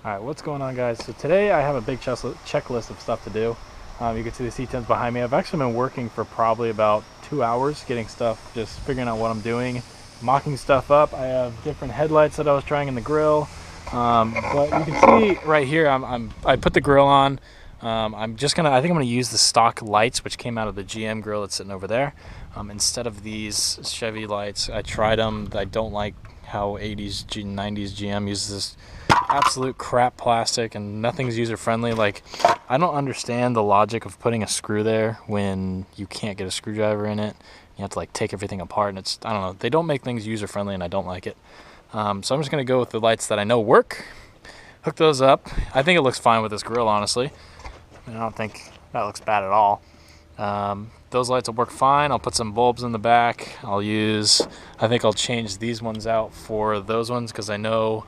Alright, what's going on, guys? So today I have a big checklist of stuff to do. You can see the C10s behind me. I've actually been working for probably about 2 hours getting stuff, just figuring out what I'm doing, mocking stuff up. I have different headlights that I was trying in the grill. But you can see right here, I put the grill on. I think I'm gonna use the stock lights, which came out of the GM grill that's sitting over there. Instead of these Chevy lights, I tried them. I don't like how 80s, 90s GM uses this absolute crap plastic, and nothing's user friendly. Like, I don't understand the logic of putting a screw there when you can't get a screwdriver in it. You have to like take everything apart, and I don't know, they don't make things user friendly, and I don't like it. So I'm just gonna go with the lights that I know work, hook those up. I think it looks fine with this grill, honestly. I don't think that looks bad at all. Those lights will work fine. I'll put some bulbs in the back. I think I'll change these ones out for those ones, because I know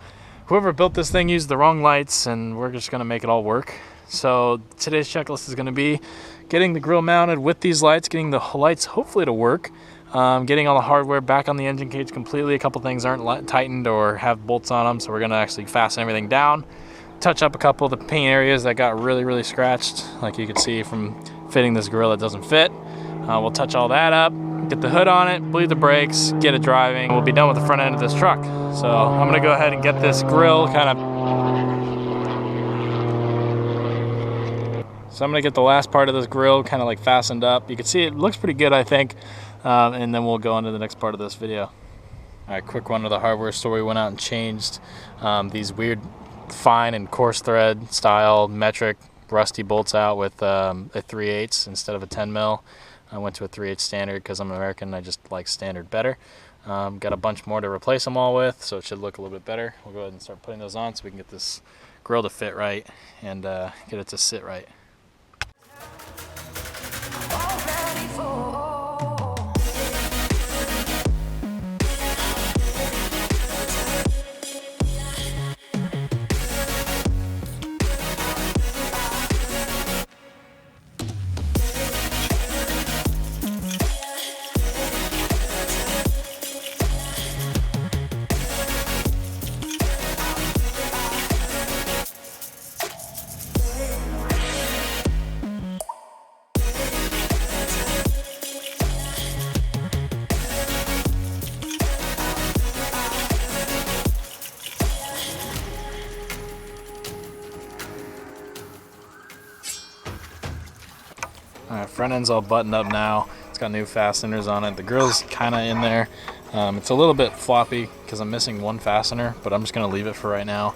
whoever built this thing used the wrong lights, and we're just gonna make it all work. So today's checklist is gonna be getting the grill mounted with these lights, getting the lights hopefully to work, getting all the hardware back on the engine cage completely. A couple things aren't tightened or have bolts on them, so we're gonna actually fasten everything down, touch up a couple of the paint areas that got really scratched, like you can see from fitting this grill. It doesn't fit. We'll touch all that up, get the hood on it, bleed the brakes, get it driving. We'll be done with the front end of this truck. So I'm gonna go ahead and get this grill So I'm gonna get the last part of this grill kind of like fastened up. You can see it looks pretty good, I think. And then we'll go on to the next part of this video. All right, quick one to the hardware store. We went out and changed these weird fine and coarse thread style metric rusty bolts out with a 3/8 instead of a 10 mil. I went to a 3/8 standard because I'm American. I just like standard better. Got a bunch more to replace them all with, so it should look a little bit better. We'll go ahead and start putting those on so we can get this grill to fit right and get it to sit right. Alright, front end's all buttoned up now. It's got new fasteners on it. The grill's kind of in there. It's a little bit floppy because I'm missing one fastener, but I'm just going to leave it for right now.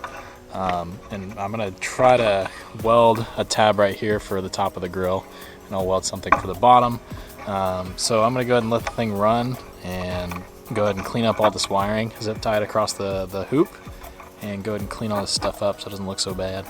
And I'm going to try to weld a tab right here for the top of the grill, and I'll weld something for the bottom. So I'm going to go ahead and let the thing run and go ahead and clean up all this wiring, zip tie it across the hoop, and go ahead and clean all this stuff up so it doesn't look so bad.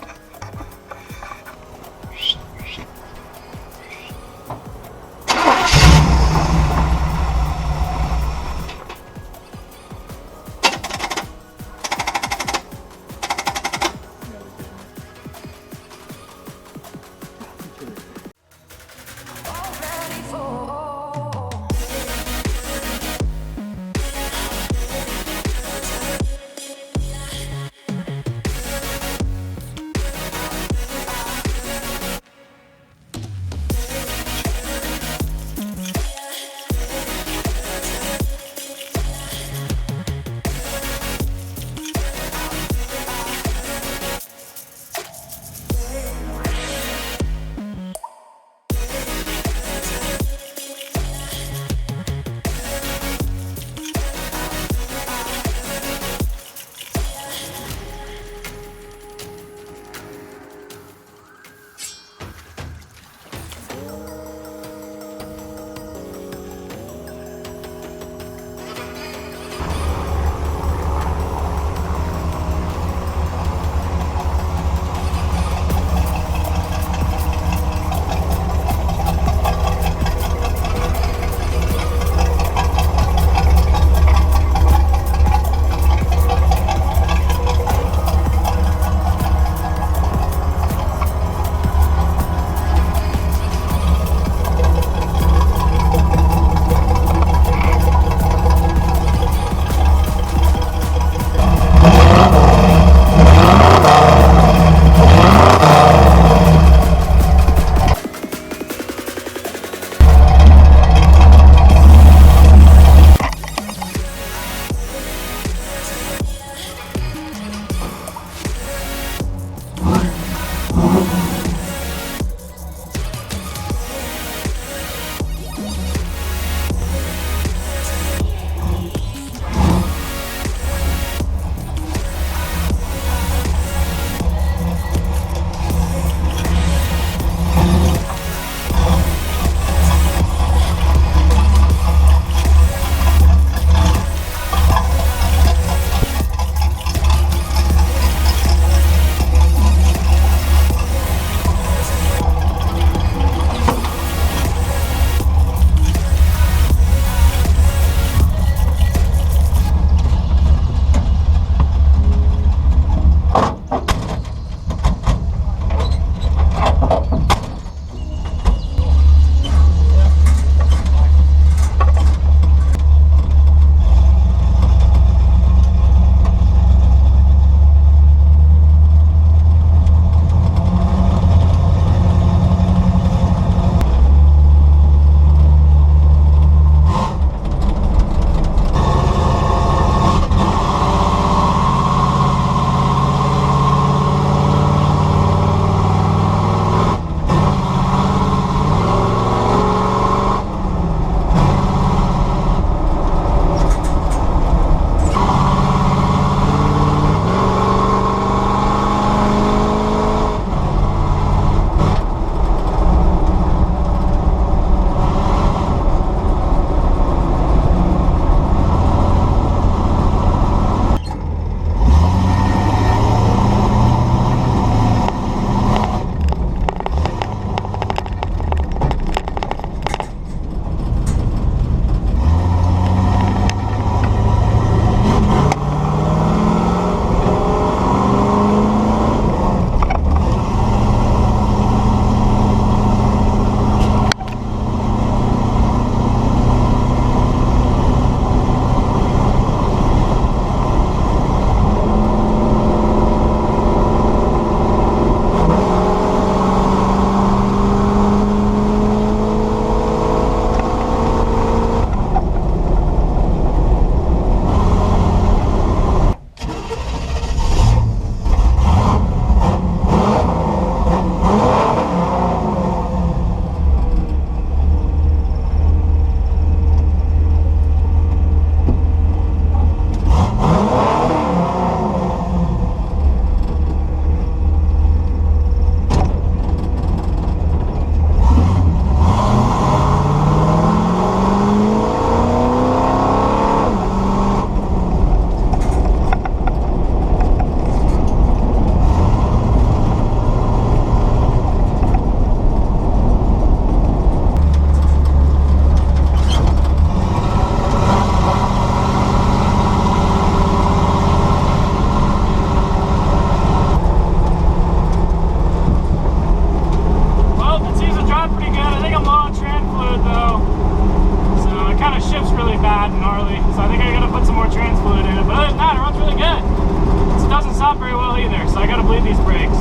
so I gotta bleed these brakes.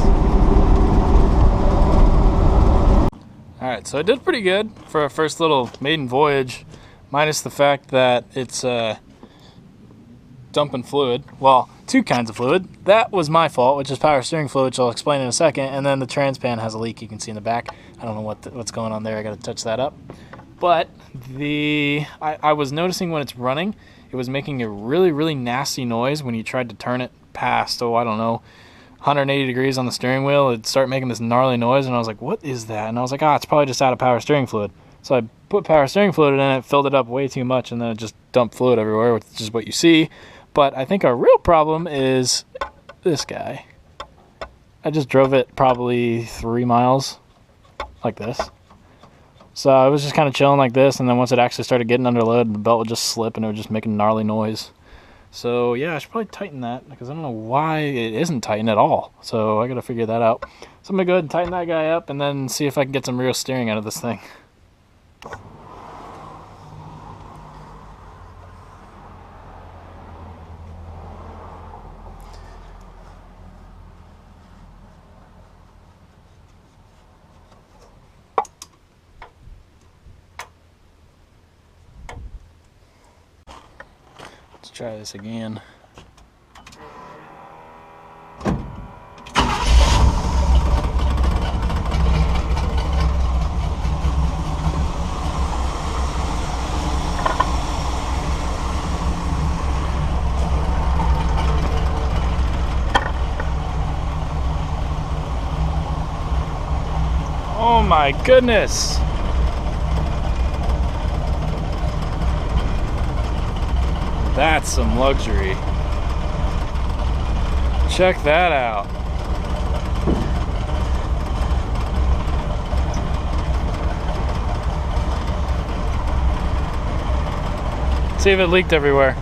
Alright, so I did pretty good for our first little maiden voyage, minus the fact that it's dumping fluid. Well, two kinds of fluid. That was my fault, which is power steering fluid, which I'll explain in a second, and then the transpan has a leak you can see in the back. I don't know what's going on there. I gotta touch that up. But I was noticing when it's running, it was making a really, really nasty noise when you tried to turn it past, I don't know, 180 degrees on the steering wheel. It'd start making this gnarly noise, and I was like, what is that? And I was like, it's probably just out of power steering fluid. So I put power steering fluid in it, filled it up way too much, and then it just dumped fluid everywhere, which is what you see. But I think our real problem is this guy. I just drove it probably 3 miles like this. So I was just kind of chilling like this, and then once it actually started getting under load, the belt would just slip and it would just make a gnarly noise. So yeah, I should probably tighten that because I don't know why it isn't tightened at all. So I got to figure that out. So I'm going to go ahead and tighten that guy up and then see if I can get some real steering out of this thing. Let's try this again. Oh my goodness! That's some luxury. Check that out. See if it leaked everywhere.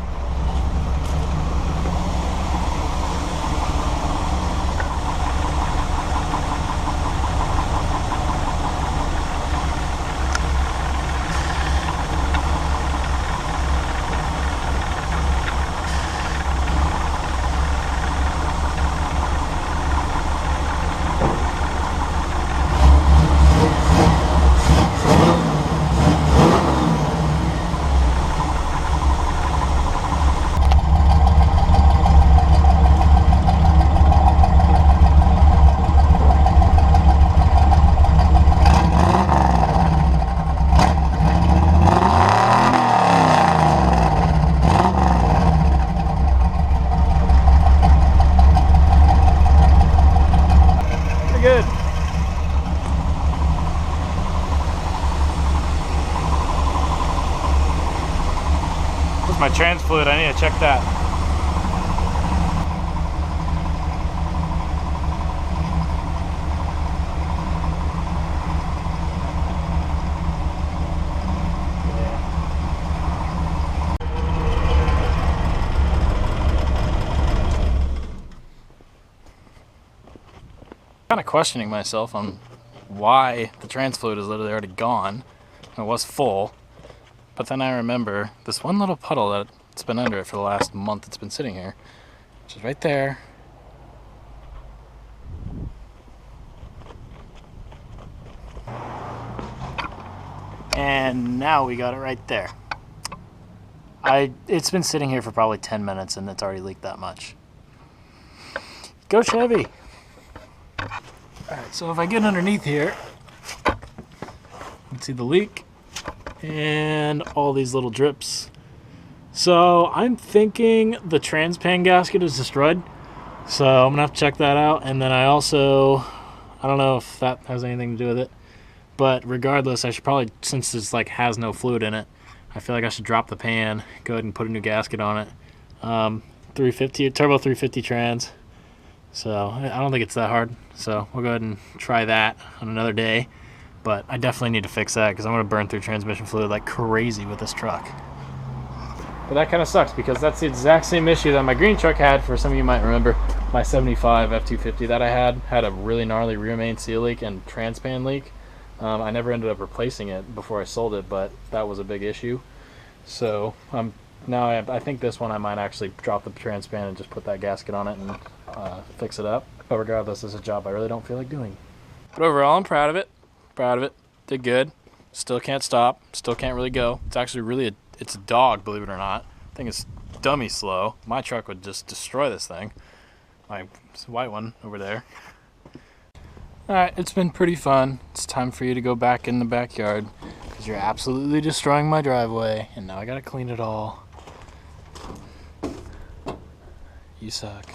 Good. Where's my trans fluid? I need to check that. Kind of questioning myself on why the trans fluid is literally already gone. It was full, but then I remember this one little puddle that's been under it for the last month. It's been sitting here, which is right there. And now we got it right there. It's been sitting here for probably 10 minutes and it's already leaked that much. Go Chevy! Alright, so if I get underneath here, you can see the leak and all these little drips. So I'm thinking the transpan gasket is destroyed. So I'm going to have to check that out. And then I don't know if that has anything to do with it. But regardless, I should probably, since it's like has no fluid in it, I feel like I should drop the pan, go ahead and put a new gasket on it. 350, turbo 350 trans. So I don't think it's that hard. So we'll go ahead and try that on another day. But I definitely need to fix that because I'm going to burn through transmission fluid like crazy with this truck. But that kind of sucks because that's the exact same issue that my green truck had. For some of you might remember, my 75 F250 that I had a really gnarly rear main seal leak and transpan leak. I never ended up replacing it before I sold it, but that was a big issue. So now I think this one I might actually drop the transpan and just put that gasket on it and fix it up. But regardless, it's a job I really don't feel like doing. But overall, I'm proud of it. Proud of it. Did good. Still can't stop. Still can't really go. It's actually really it's a dog, believe it or not. I think it's dummy slow. My truck would just destroy this thing. My white one over there. Alright, it's been pretty fun. It's time for you to go back in the backyard because you're absolutely destroying my driveway, and now I gotta clean it all. You suck.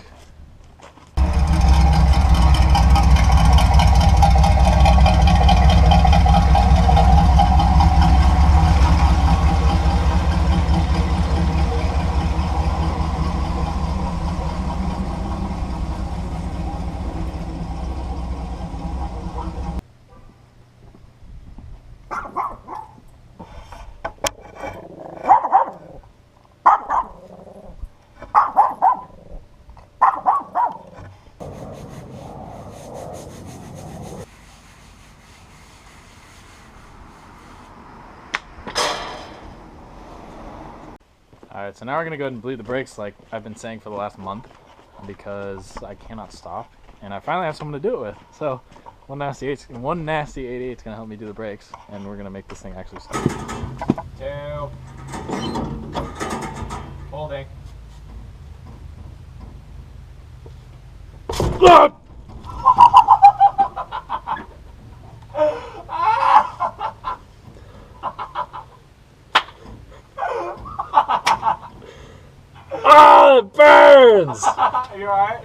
Alright, so now we're going to go ahead and bleed the brakes like I've been saying for the last month because I cannot stop and I finally have someone to do it with. So one nasty 88 is going to help me do the brakes and we're going to make this thing actually stop. 2. Holding. Oh, it burns! Are you alright?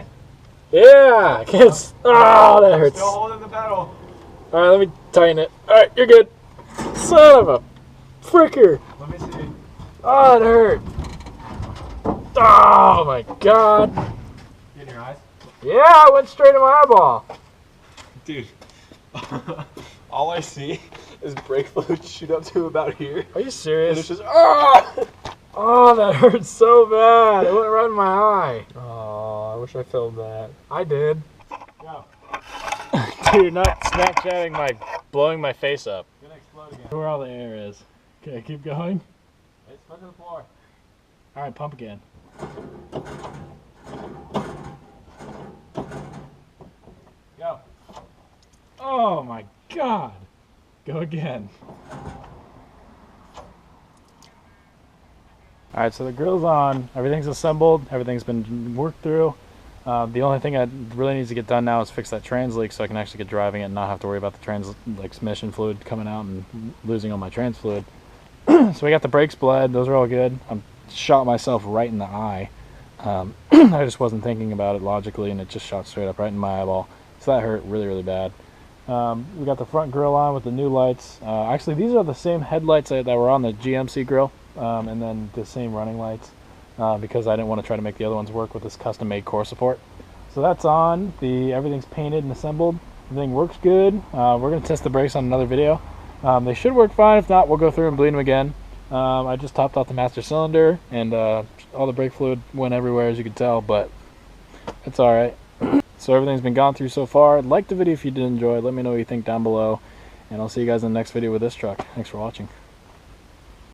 Yeah, I can't. Oh, that hurts. Still holding the pedal. Alright, let me tighten it. Alright, you're good. Son of a fricker. Let me see. Oh, it hurt. Oh my god. In your eyes? Yeah, it went straight in my eyeball. Dude, all I see is brake fluid shoot up to about here. Are you serious? And it's just, ah! Oh, that hurts so bad. It went right in my eye. Oh, I wish I filmed that. I did. Go. Dude, not Snapchatting blowing my face up. It's gonna explode again. Where all the air is. Okay, keep going. It's stuck to the floor. Alright, pump again. Go. Oh my god. Go again. Alright, so the grille's on, everything's assembled, everything's been worked through. The only thing that really needs to get done now is fix that trans leak so I can actually get driving it and not have to worry about the transmission fluid coming out and losing all my trans fluid. So we got the brakes bled, those are all good. I shot myself right in the eye. I just wasn't thinking about it logically and it just shot straight up right in my eyeball. So that hurt really, really bad. We got the front grille on with the new lights. Actually, these are the same headlights that were on the GMC grille. And then the same running lights because I didn't want to try to make the other ones work with this custom-made core support. So that's on. Everything's painted and assembled. Everything works good. We're going to test the brakes on another video. They should work fine. If not, we'll go through and bleed them again. I just topped off the master cylinder and all the brake fluid went everywhere, as you can tell, but it's alright. So everything's been gone through so far. Like the video if you did enjoy. Let me know what you think down below. And I'll see you guys in the next video with this truck. Thanks for watching.